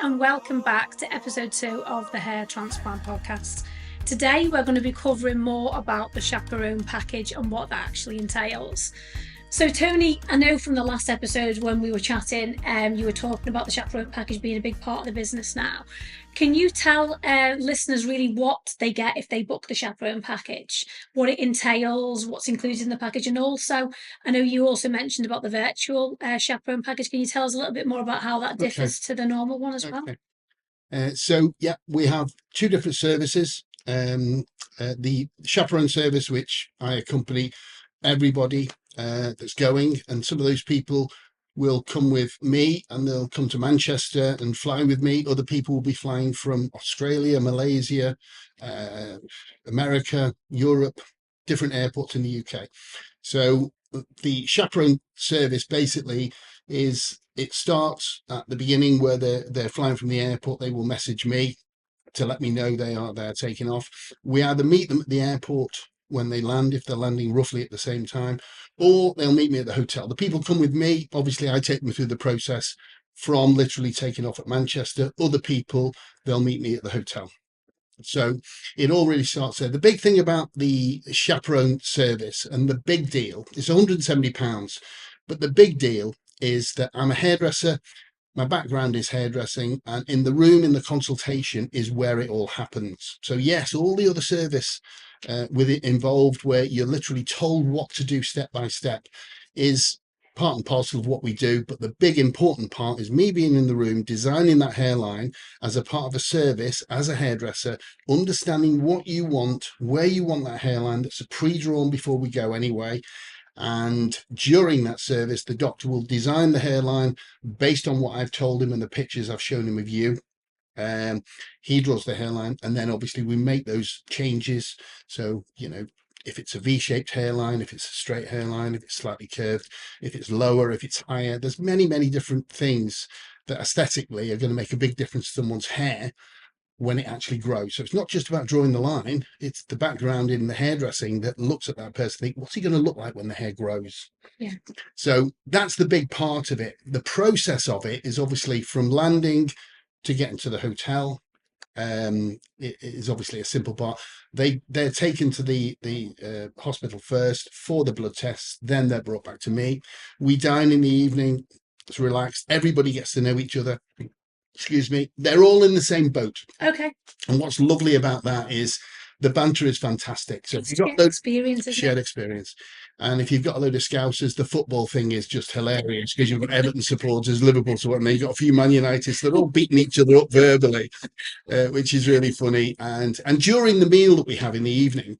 and welcome back to episode 2 of the Hair Transplant Podcast. Today we're going to be covering more about the Chaperone Package and what that actually entails. So Tony, I know from the last episode when we were chatting, you were talking about the Chaperone Package being a big part of the business now. Can you tell listeners really what they get if they book the Chaperone Package, what it entails, what's included in the package, and also, I know you also mentioned about the virtual Chaperone Package. Can you tell us a little bit more about how that differs to the normal one as well? We have two different services. The Chaperone service, which I accompany everybody that's going, and some of those people will come with me and they'll come to Manchester and fly with me. Other people will be flying from Australia, Malaysia, America, Europe, different airports in the UK. So the Chaperone service basically is, it starts at the beginning where they're flying from the airport. They will message me to let me know they're taking off. We either meet them at the airport when they land, if they're landing roughly at the same time, or they'll meet me at the hotel. The people come with me. Obviously, I take them through the process from literally taking off at Manchester. Other people, they'll meet me at the hotel. So it all really starts there. The big thing about the Chaperone service, and the big deal, is £170. But the big deal is that I'm a hairdresser. My background is hairdressing, and in the room, in the consultation, is where it all happens. So yes, all the other service with it involved, where you're literally told what to do step by step, is part and parcel of what we do. But the big important part is me being in the room, designing that hairline as a part of a service, as a hairdresser, understanding what you want, where you want that hairline. That's pre-drawn before we go anyway. And during that service, the doctor will design the hairline based on what I've told him and the pictures I've shown him of you. He draws the hairline, and then obviously we make those changes. So, you know, if it's a V-shaped hairline, if it's a straight hairline, if it's slightly curved, if it's lower, if it's higher, there's many, many different things that aesthetically are going to make a big difference to someone's hair when it actually grows. So it's not just about drawing the line, it's the background in the hairdressing that looks at that person, think, what's he going to look like when the hair grows? Yeah. So that's the big part of it. The process of it is obviously from landing to getting to the hotel. It is obviously a simple part. They're taken to the hospital first for the blood tests, then they're brought back to me. We dine in the evening. It's relaxed. Everybody gets to know each other. Excuse me, they're all in the same boat. Okay. And what's lovely about that is the banter is fantastic. So if you've got those shared experience. And if you've got a load of Scousers, the football thing is just hilarious, because you've got Everton supporters, Liverpool supporters, and then you've got a few Man Uniteds. They're all beating each other up verbally, which is really funny. And during the meal that we have in the evening,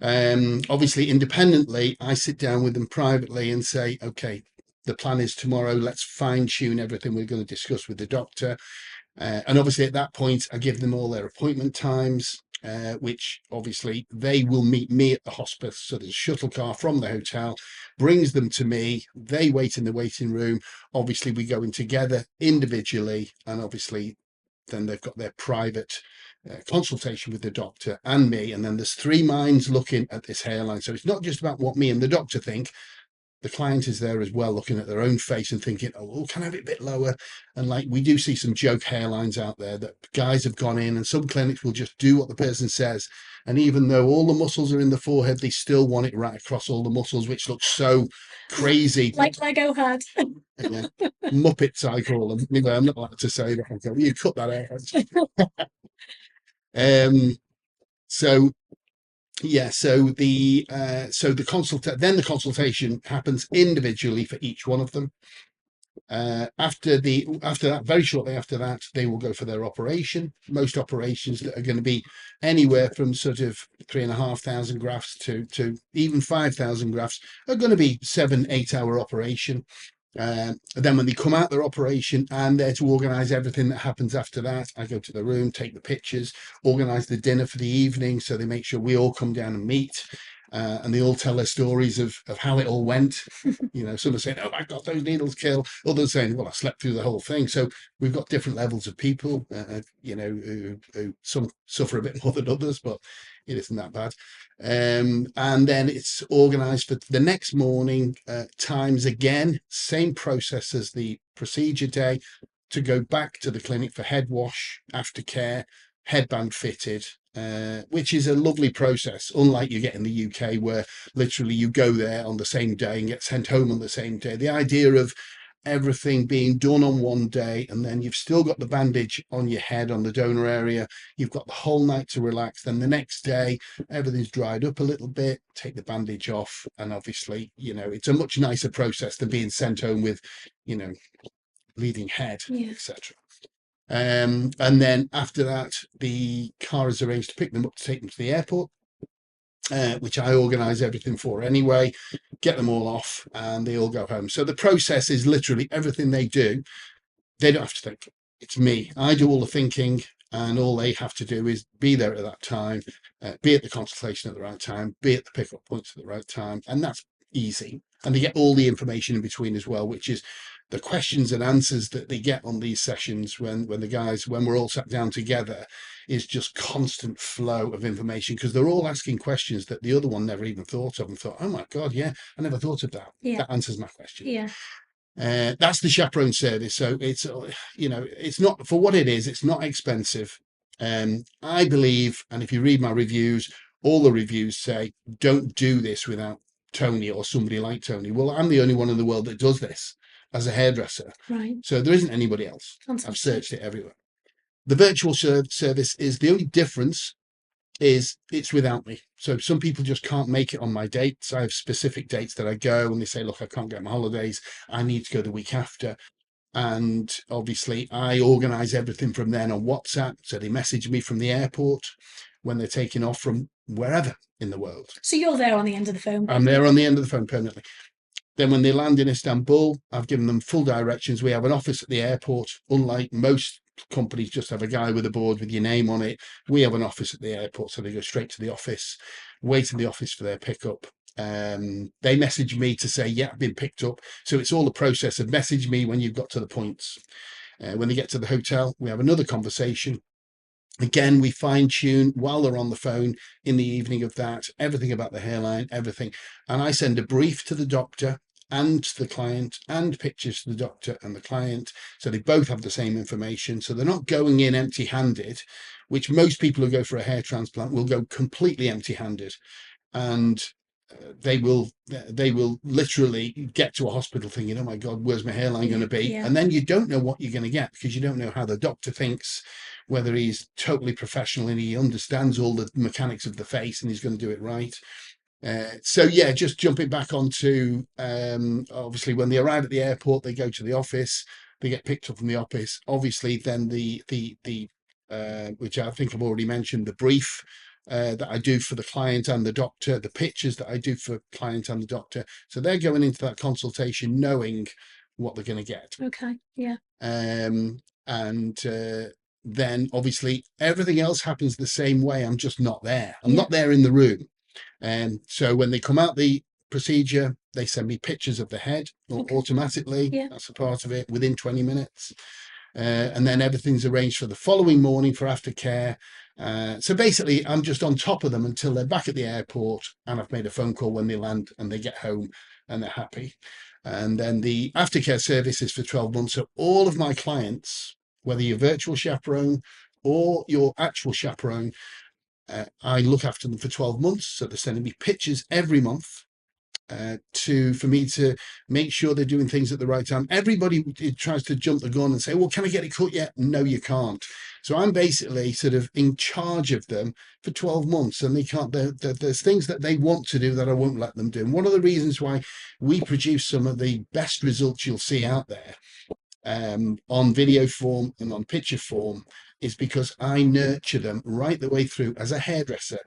obviously independently, I sit down with them privately and say, okay, the plan is tomorrow, let's fine tune everything we're going to discuss with the doctor. And obviously at that point, I give them all their appointment times, which obviously they will meet me at the hospital. So there's a shuttle car from the hotel, brings them to me. They wait in the waiting room. Obviously we go in together individually, and obviously then they've got their private consultation with the doctor and me. And then there's three minds looking at this hairline. So it's not just about what me and the doctor think. The client is there as well, looking at their own face and thinking, oh, can I have it a bit lower? And like, we do see some joke hairlines out there that guys have gone in, and some clinics will just do what the person says. And even though all the muscles are in the forehead, they still want it right across all the muscles, which looks so crazy. Like Lego had. Yeah. Muppets, I call them. Anyway, I'm not allowed to say that. Okay, well, you cut that out. So yeah, so the consultation happens individually for each one of them. After that, very shortly after that, they will go for their operation. Most operations that are going to be anywhere from sort of 3,500 grafts to even 5,000 grafts are going to be 7-8 hour operation. Then when they come out their operation and they're to organise everything that happens after that, I go to the room, take the pictures, organise the dinner for the evening. So they make sure we all come down and meet. And they all tell their stories of how it all went. You know, some are saying, oh my God, those needles kill. Others saying, well, I slept through the whole thing. So we've got different levels of people, you know, who some suffer a bit more than others, but it isn't that bad. And then it's organised for the next morning, times again, same process as the procedure day. to go back to the clinic for head wash, aftercare, headband fitted, which is a lovely process, unlike you get in the UK where literally you go there on the same day and get sent home on the same day. The idea of everything being done on one day, and then you've still got the bandage on your head on the donor area, you've got the whole night to relax, then the next day everything's dried up a little bit, take the bandage off, and obviously, it's a much nicer process than being sent home with, bleeding head, etc. And then after that, the car is arranged to pick them up to take them to the airport, which I organise everything for anyway, get them all off, and they all go home. So the process is literally everything they do. They don't have to think. It's me. I do all the thinking, and all they have to do is be there at that time, be at the consultation at the right time, be at the pickup points at the right time, and that's easy. And they get all the information in between as well, which is the questions and answers that they get on these sessions when we're all sat down together, is just constant flow of information, because they're all asking questions that the other one never even thought of and thought, oh my God, yeah, I never thought of that. Yeah. That answers my question. Yeah. That's the Chaperone service. So it's, it's not, for what it is, it's not expensive. I believe, and if you read my reviews, all the reviews say, don't do this without Tony or somebody like Tony. Well, I'm the only one in the world that does this as a hairdresser. Right. So there isn't anybody else. Fantastic. I've searched it everywhere. The virtual service is the only difference is it's without me. So some people just can't make it on my dates. I have specific dates that I go and they say, look, I can't get my holidays. I need to go the week after. And obviously I organize everything from then on WhatsApp. So they message me from the airport when they're taking off from wherever in the world. So you're there on the end of the phone? I'm there on the end of the phone permanently. Then when they land in Istanbul, I've given them full directions. We have an office at the airport. Unlike most companies just have a guy with a board with your name on it, we have an office at the airport. So they go straight to the office, wait in the office for their pickup. They message me to say, yeah, I've been picked up. So it's all the process of message me when you've got to the points. When they get to the hotel, we have another conversation. Again, we fine tune while they're on the phone in the evening of that, everything about the hairline, everything. And I send a brief to the doctor and to the client, and pictures to the doctor and the client. So they both have the same information. So they're not going in empty handed, which most people who go for a hair transplant will go completely empty handed. And they will literally get to a hospital thinking, oh my God, where's my hairline going to be? Yeah. And then you don't know what you're going to get, because you don't know how the doctor thinks, whether he's totally professional and he understands all the mechanics of the face and he's going to do it right. So yeah, just jumping back onto, obviously when they arrive at the airport, they go to the office, they get picked up from the office. Obviously then the which I think I've already mentioned, the brief that I do for the client and the doctor, the pictures that I do for client and the doctor. So they're going into that consultation knowing what they're going to get. Okay. Yeah. And then obviously everything else happens the same way. I'm just not there. I'm not there in the room. And so when they come out the procedure, they send me pictures of the head automatically. Yeah. That's a part of it within 20 minutes. And then everything's arranged for the following morning for aftercare. So basically, I'm just on top of them until they're back at the airport, and I've made a phone call when they land and they get home and they're happy. And then the aftercare service is for 12 months. So all of my clients, whether you're virtual chaperone or your actual chaperone, I look after them for 12 months. So they're sending me pictures every month for me to make sure they're doing things at the right time. Everybody tries to jump the gun and say, well, can I get it cut yet? No, you can't. So I'm basically sort of in charge of them for 12 months, and they can't, there's things that they want to do that I won't let them do. And one of the reasons why we produce some of the best results you'll see out there on video form and on picture form is because I nurture them right the way through as a hairdresser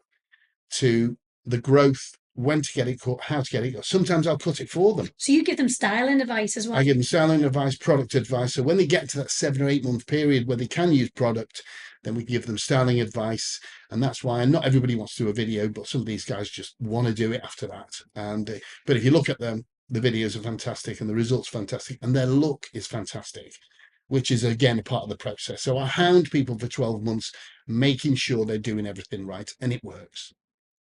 to the growth, when to get it cut, how to get it cut. Sometimes I'll cut it for them. So you give them styling advice as well? I give them styling advice, product advice. So when they get to that 7 or 8 month period where they can use product, then we give them styling advice. And that's why not everybody wants to do a video, but some of these guys just want to do it after that. And but if you look at them, the videos are fantastic and the results fantastic and their look is fantastic, which is again a part of the process. So I hound people for 12 months, making sure they're doing everything right, and it works.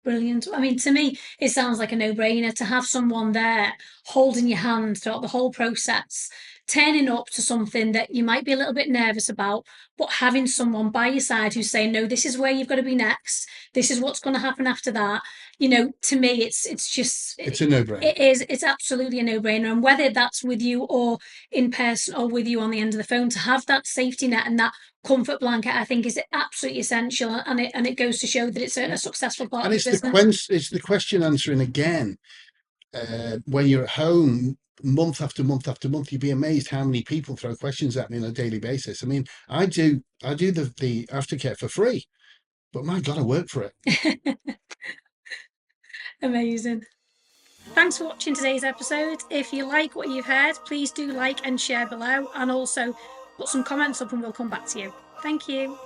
Brilliant. I mean, to me, it sounds like a no-brainer to have someone there holding your hand throughout the whole process, turning up to something that you might be a little bit nervous about, but having someone by your side who's saying, no, this is where you've got to be next. This is what's going to happen after that. You know, to me, it's just, It's a no-brainer. it's absolutely a no-brainer. And whether that's with you or in person or with you on the end of the phone, to have that safety net and that comfort blanket, I think, is absolutely essential, and it goes to show that it's a successful part And of the business. it's the question answering again. When you're at home, month after month after month, you'd be amazed how many people throw questions at me on a daily basis. I mean, I do the aftercare for free, but my God, I work for it. Amazing. Thanks for watching today's episode. If you like what you've heard, please do like and share below, and also put some comments up and we'll come back to you. Thank you.